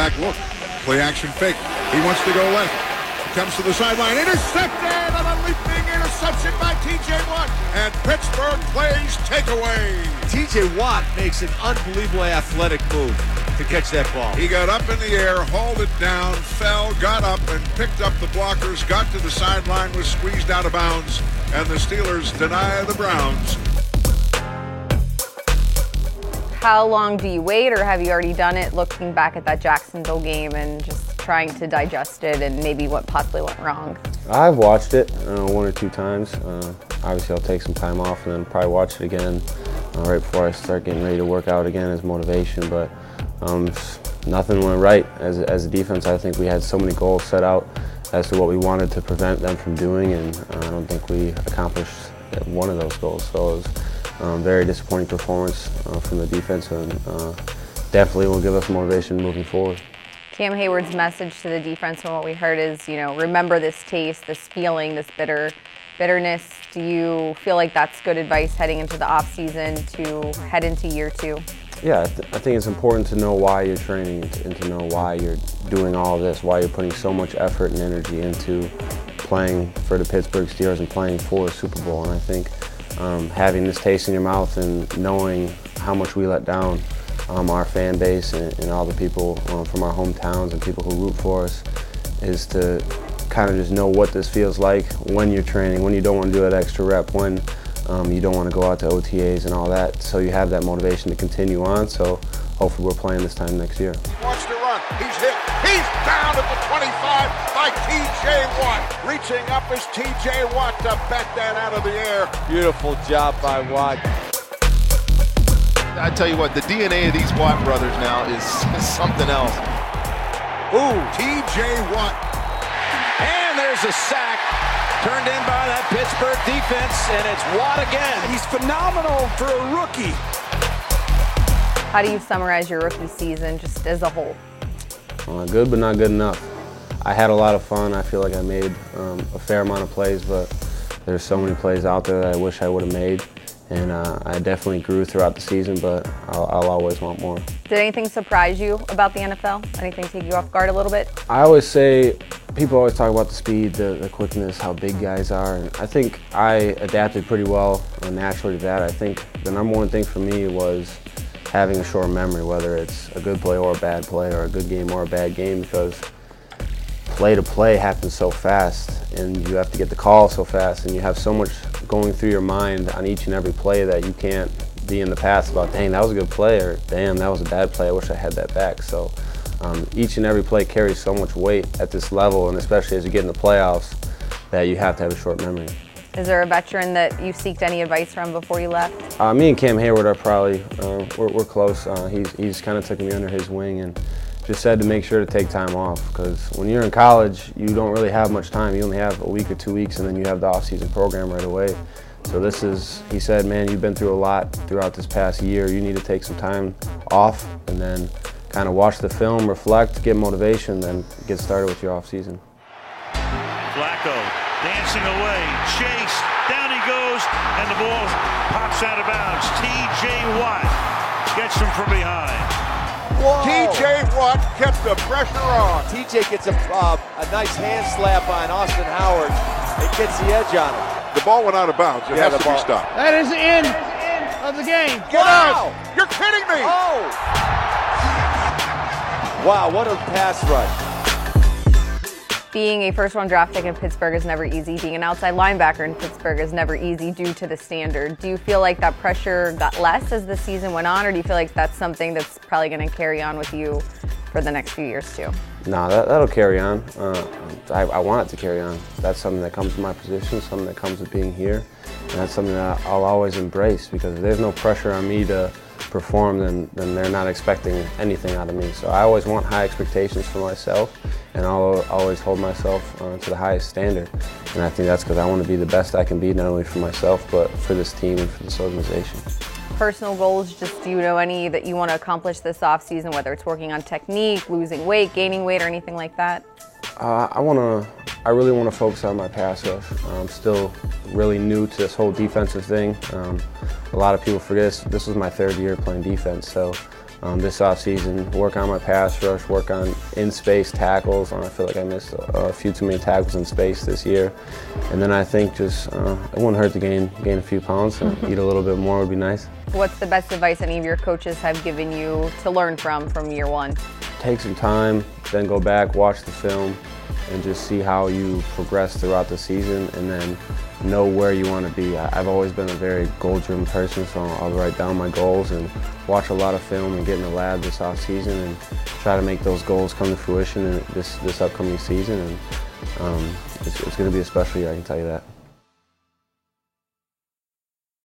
back look. Play action fake. He wants to go left. He comes to the sideline. Intercepted on a leaping interception by T.J. Watt. And Pittsburgh plays takeaway. T.J. Watt makes an unbelievably athletic move to catch that ball. He got up in the air, hauled it down, fell, got up, and picked up the blockers, got to the sideline, was squeezed out of bounds, and the Steelers deny the Browns. How long do you wait, or have you already done it, looking back at that Jacksonville game and just trying to digest it and maybe what possibly went wrong? I've watched it 1 or 2 times. Obviously, I'll take some time off and then probably watch it again right before I start getting ready to work out again as motivation. But nothing went right as a defense. I think we had so many goals set out as to what we wanted to prevent them from doing, and I don't think we accomplished one of those goals. So it was very disappointing performance from the defense, and definitely will give us motivation moving forward. Cam Hayward's message to the defense from what we heard is, remember this taste, this feeling, this bitterness. Do you feel like that's good advice heading into the off season to head into year 2? Yeah, I think it's important to know why you're training and to know why you're doing all of this, why you're putting so much effort and energy into playing for the Pittsburgh Steelers and playing for a Super Bowl. And I think having this taste in your mouth and knowing how much we let down our fan base and all the people from our hometowns and people who root for us is to kind of just know what this feels like when you're training, when you don't want to do that extra rep, when you don't want to go out to OTAs and all that, so you have that motivation to continue on. So hopefully we're playing this time next year. Wants to run. He's hit. He's down at the 25 by T.J. Watt. Reaching up is T.J. Watt to bat that out of the air. Beautiful job by Watt. I tell you what, the DNA of these Watt brothers now is something else. Ooh, T.J. Watt. And there's a sack turned in by that Pittsburgh defense, and it's Watt again. He's phenomenal for a rookie. How do you summarize your rookie season just as a whole? Good, but not good enough. I had a lot of fun. I feel like I made a fair amount of plays, but there's so many plays out there that I wish I would have made. And I definitely grew throughout the season, but I'll always want more. Did anything surprise you about the NFL? Anything take you off guard a little bit? I always say, people always talk about the speed, the quickness, how big guys are. And I think I adapted pretty well naturally to that. I think the number one thing for me was having a short memory, whether it's a good play or a bad play, or a good game or a bad game, because play to play happens so fast, and you have to get the call so fast, and you have so much going through your mind on each and every play that you can't be in the past about, dang, that was a good play, or damn, that was a bad play, I wish I had that back. So each and every play carries so much weight at this level, and especially as you get in the playoffs, that you have to have a short memory. Is there a veteran that you seeked any advice from before you left? Me and Cam Hayward are probably, we're close. He's kind of taken me under his wing and just said to make sure to take time off, because when you're in college, you don't really have much time. You only have a week or 2 weeks, and then you have the off-season program right away. So he said, man, you've been through a lot throughout this past year. You need to take some time off and then kind of watch the film, reflect, get motivation, then get started with your off-season. Flacco dancing away, Chase, down he goes, and the ball pops out of bounds. T.J. Watt gets him from behind. T.J. Watt kept the pressure on. T.J. gets a nice hand slap on Austin Howard. It gets the edge on him. The ball went out of bounds. It has to be stopped. That is the end of the game. Get out! You're kidding me! Oh! Wow, what a pass rush. Being a first-round draft pick in Pittsburgh is never easy. Being an outside linebacker in Pittsburgh is never easy due to the standard. Do you feel like that pressure got less as the season went on, or do you feel like that's something that's probably going to carry on with you for the next few years too? No, that'll carry on. I want it to carry on. That's something that comes with my position, something that comes with being here, and that's something that I'll always embrace, because if there's no pressure on me to perform, then they're not expecting anything out of me. So I always want high expectations for myself, and I'll always hold myself to the highest standard. And I think that's because I want to be the best I can be, not only for myself, but for this team and for this organization. Personal goals, just do you know any that you want to accomplish this offseason, whether it's working on technique, losing weight, gaining weight, or anything like that? I really want to focus on my pass rush. I'm still really new to this whole defensive thing. A lot of people forget this was my third year playing defense, so this offseason, work on my pass rush, work on in-space tackles. I feel like I missed a few too many tackles in space this year. And then I think just it wouldn't hurt to gain a few pounds and eat a little bit more would be nice. What's the best advice any of your coaches have given you to learn from year one? Take some time, then go back, watch the film, and just see how you progress throughout the season, and then know where you want to be. I've always been a very goal-driven person, so I'll write down my goals and watch a lot of film and get in the lab this off-season and try to make those goals come to fruition in this upcoming season. And it's going to be a special year, I can tell you that.